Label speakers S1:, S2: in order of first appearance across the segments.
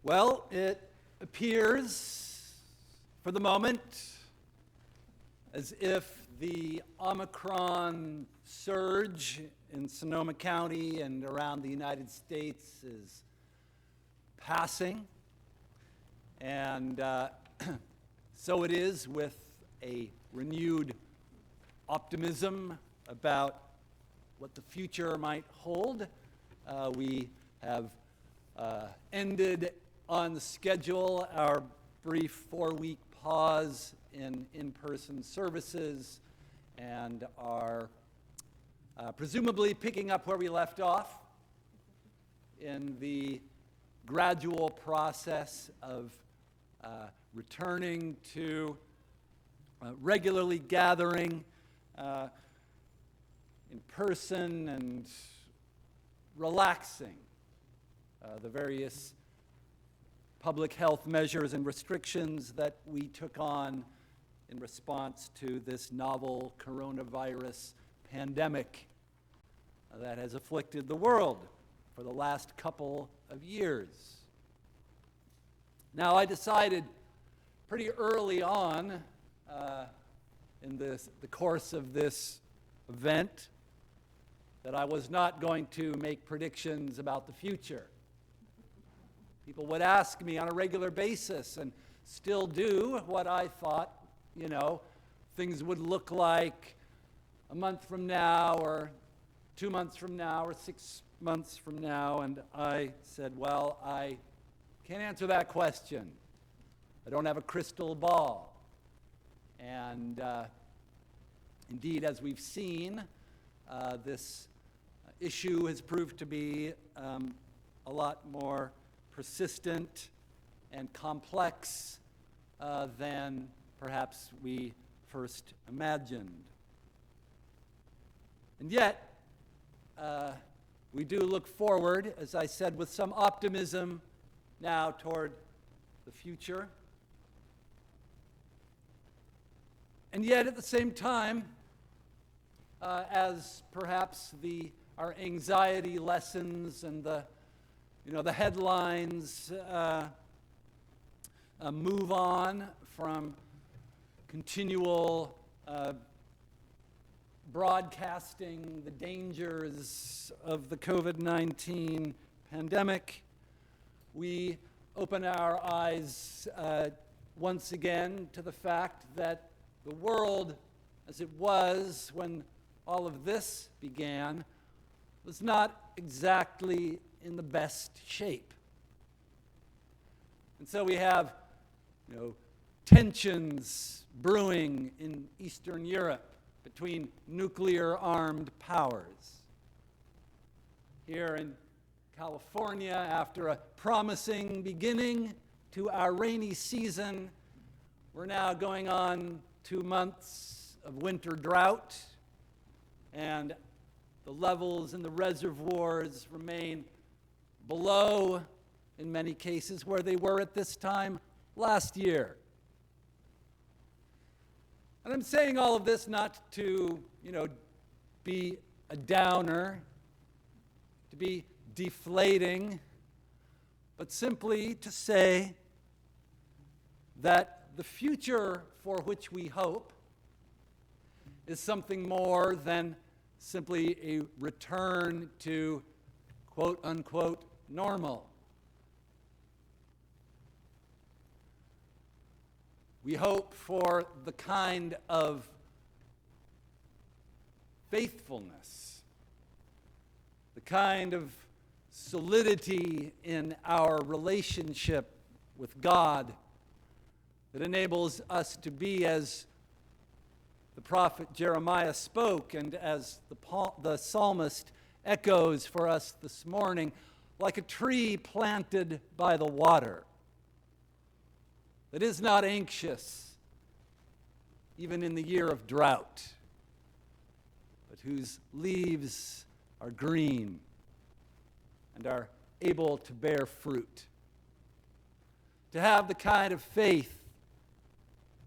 S1: Well, it appears for the moment as if the Omicron surge in Sonoma County and around the United States is passing. And so it is with a renewed optimism about what the future might hold. We have ended on the schedule our brief 4-week pause in in-person services and are presumably picking up where we left off in the gradual process of returning to regularly gathering in person and relaxing the various public health measures and restrictions that we took on in response to this novel coronavirus pandemic that has afflicted the world for the last couple of years. Now, I decided pretty early on in the course of this event that I was not going to make predictions about the future. People would ask me on a regular basis, and still do, what I thought, things would look like a month from now, or 2 months from now, or 6 months from now. And I said, well, I can't answer that question. I don't have a crystal ball. And indeed, as we've seen, this issue has proved to be a lot more persistent and complex than perhaps we first imagined. And yet, we do look forward, as I said, with some optimism now toward the future. And yet, at the same time, as perhaps our anxiety lessens and the headlines move on from continual broadcasting the dangers of the COVID-19 pandemic, we open our eyes once again to the fact that the world, as it was when all of this began, was not exactly in the best shape. And so we have, tensions brewing in Eastern Europe between nuclear-armed powers. Here in California, after a promising beginning to our rainy season, we're now going on 2 months of winter drought, and the levels in the reservoirs remain below, in many cases, where they were at this time last year. And I'm saying all of this not to, be a downer, to be deflating, but simply to say that the future for which we hope is something more than simply a return to quote-unquote normal. We hope for the kind of faithfulness, the kind of solidity in our relationship with God that enables us to be, as the prophet Jeremiah spoke, and as the psalmist echoes for us this morning, like a tree planted by the water, that is not anxious, even in the year of drought, but whose leaves are green and are able to bear fruit. To have the kind of faith,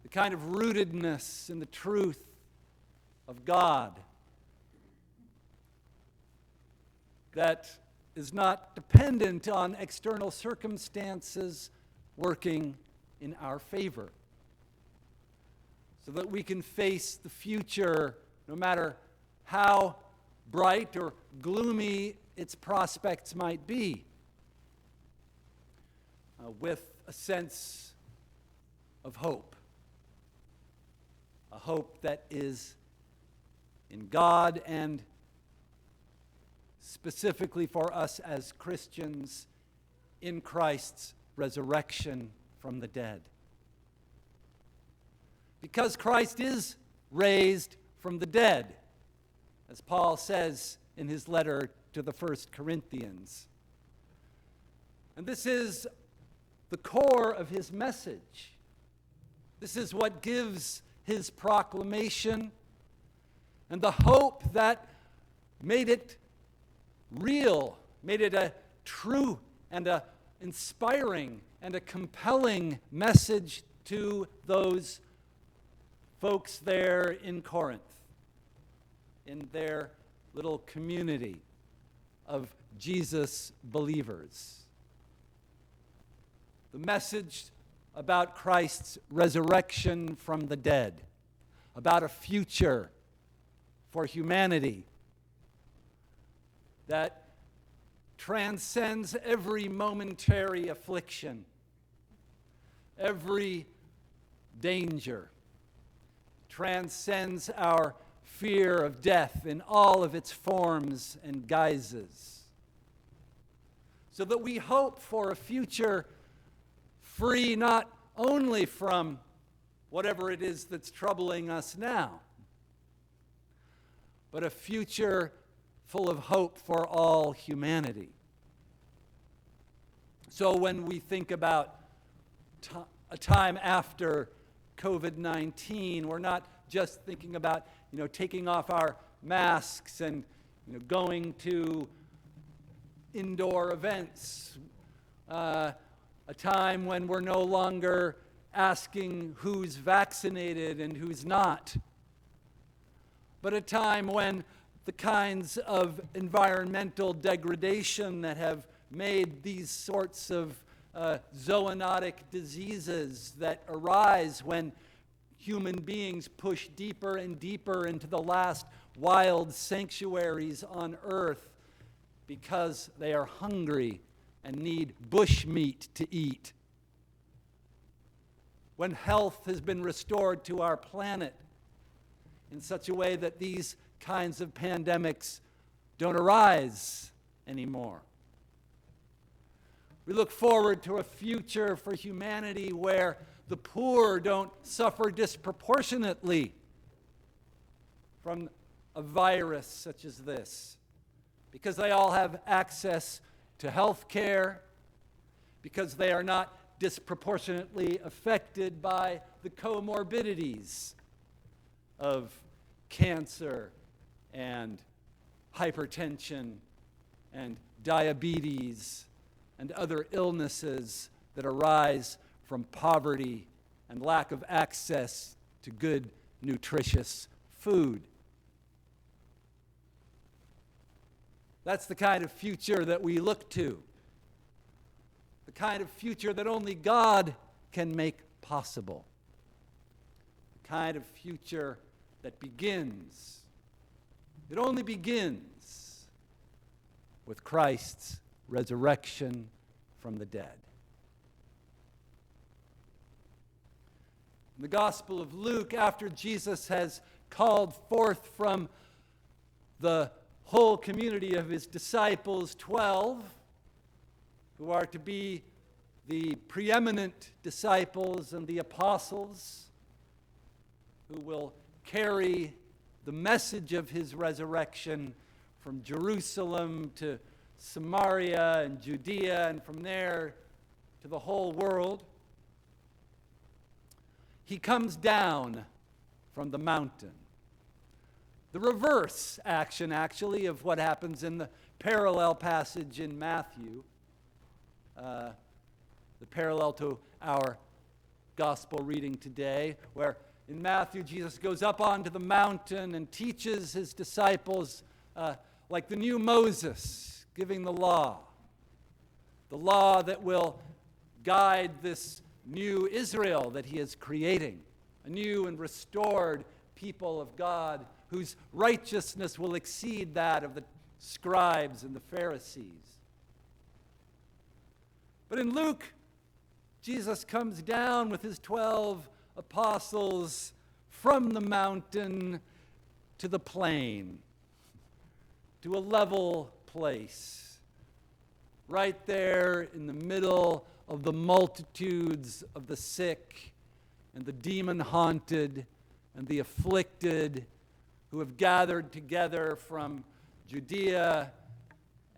S1: the kind of rootedness in the truth of God that is not dependent on external circumstances working in our favor, so that we can face the future, no matter how bright or gloomy its prospects might be, with a sense of hope. A hope that is in God, and specifically for us as Christians, in Christ's resurrection from the dead. Because Christ is raised from the dead, as Paul says in his letter to the 1 Corinthians. And this is the core of his message. This is what gives his proclamation and the hope that made it real, made it a true and a inspiring and a compelling message to those folks there in Corinth, in their little community of Jesus believers. The message about Christ's resurrection from the dead, about a future for humanity that transcends every momentary affliction, every danger, transcends our fear of death in all of its forms and guises, so that we hope for a future free not only from whatever it is that's troubling us now, but a future full of hope for all humanity. So when we think about a time after COVID-19, we're not just thinking about, taking off our masks and, going to indoor events. A time when we're no longer asking who's vaccinated and who's not. But a time when the kinds of environmental degradation that have made these sorts of zoonotic diseases that arise when human beings push deeper and deeper into the last wild sanctuaries on earth because they are hungry and need bush meat to eat. When health has been restored to our planet in such a way that these kinds of pandemics don't arise anymore. We look forward to a future for humanity where the poor don't suffer disproportionately from a virus such as this, because they all have access to health care, because they are not disproportionately affected by the comorbidities of cancer and hypertension and diabetes and other illnesses that arise from poverty and lack of access to good, nutritious food. That's the kind of future that we look to. The kind of future that only God can make possible. The kind of future that begins, it only begins with Christ's resurrection from the dead. In the Gospel of Luke, after Jesus has called forth from the whole community of his disciples, 12, who are to be the preeminent disciples and the apostles, who will carry the message of his resurrection from Jerusalem to Samaria and Judea, and from there to the whole world. He comes down from the mountain. The reverse action, actually, of what happens in the parallel passage in Matthew, the parallel to our gospel reading today, where in Matthew, Jesus goes up onto the mountain and teaches his disciples like the new Moses, giving the law that will guide this new Israel that he is creating, a new and restored people of God whose righteousness will exceed that of the scribes and the Pharisees. But in Luke, Jesus comes down with his 12 apostles from the mountain to the plain, to a level place, right there in the middle of the multitudes of the sick and the demon-haunted and the afflicted who have gathered together from Judea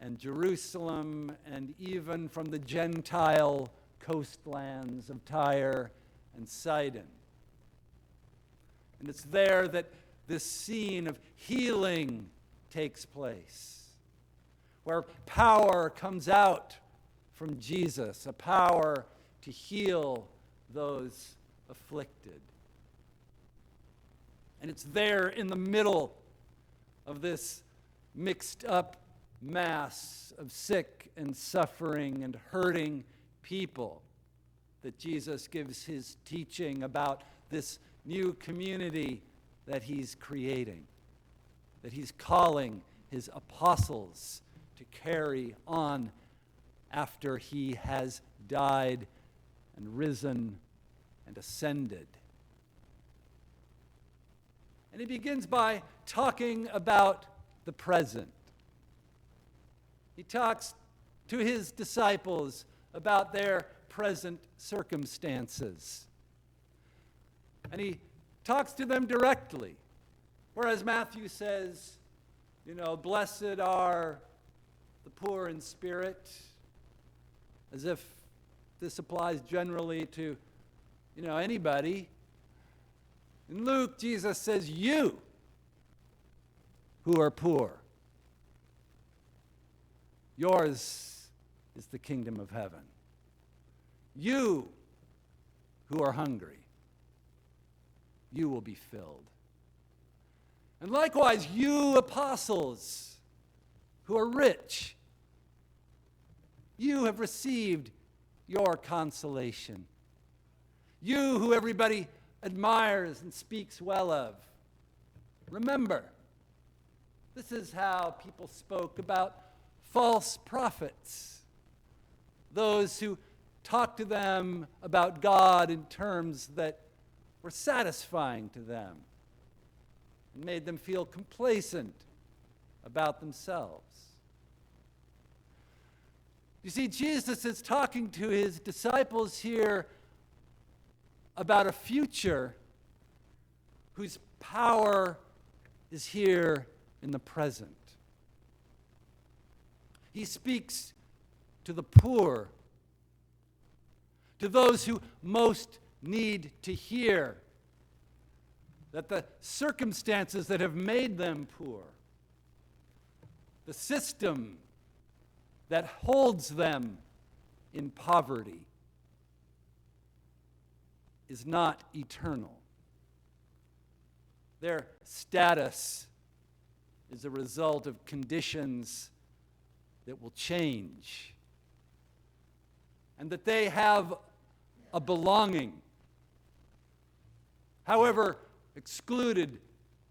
S1: and Jerusalem and even from the Gentile coastlands of Tyre and Sidon. And it's there that this scene of healing takes place, where power comes out from Jesus, a power to heal those afflicted. And it's there in the middle of this mixed up mass of sick and suffering and hurting people that Jesus gives his teaching about this new community that he's creating, that he's calling his apostles to carry on after he has died and risen and ascended. And he begins by talking about the present. He talks to his disciples about their present circumstances. And he talks to them directly. Whereas Matthew says, blessed are the poor in spirit, as if this applies generally to, anybody. In Luke, Jesus says, you who are poor, yours is the kingdom of heaven. You who are hungry, you will be filled. And likewise, you apostles who are rich, you have received your consolation. You who everybody admires and speaks well of. Remember, this is how people spoke about false prophets, those who talked to them about God in terms that were satisfying to them and made them feel complacent about themselves. You see, Jesus is talking to his disciples here about a future whose power is here in the present. He speaks to the poor, to those who most need to hear that the circumstances that have made them poor, the system that holds them in poverty, is not eternal. Their status is a result of conditions that will change, and that they have a belonging, however excluded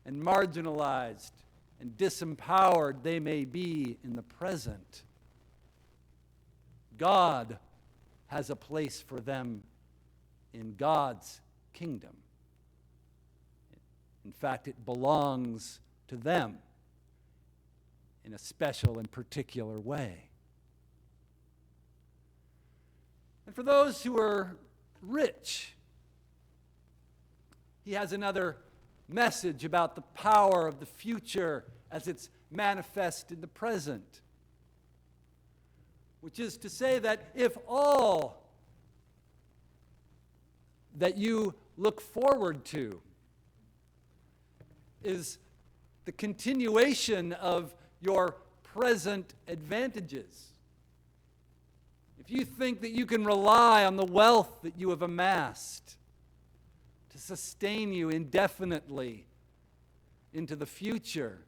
S1: and marginalized and disempowered they may be in the present. God has a place for them in God's kingdom. In fact, it belongs to them in a special and particular way. And for those who are rich, he has another message about the power of the future as it's manifest in the present, which is to say that if all that you look forward to is the continuation of your present advantages, if you think that you can rely on the wealth that you have amassed to sustain you indefinitely into the future,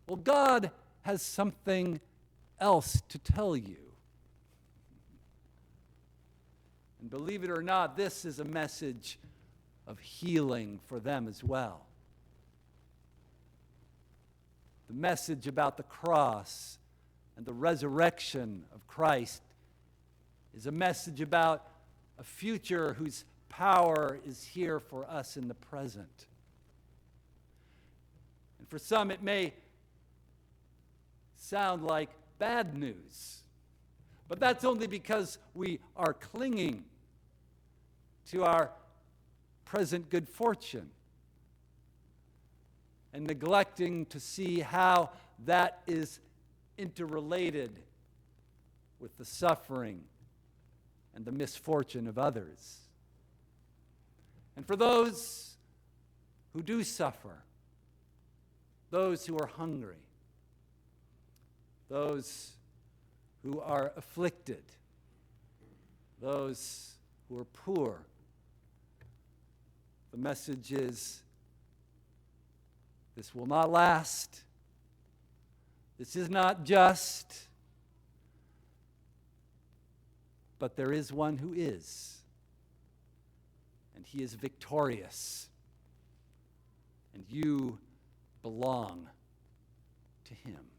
S1: well, God has something else to tell you. And believe it or not, this is a message of healing for them as well. The message about the cross and the resurrection of Christ is a message about a future whose power is here for us in the present. And for some, it may sound like bad news, but that's only because we are clinging to our present good fortune and neglecting to see how that is interrelated with the suffering and the misfortune of others. And for those who do suffer, those who are hungry, those who are afflicted, those who are poor, the message is, this will not last. This is not just. But there is one who is. And he is victorious. And you belong to him.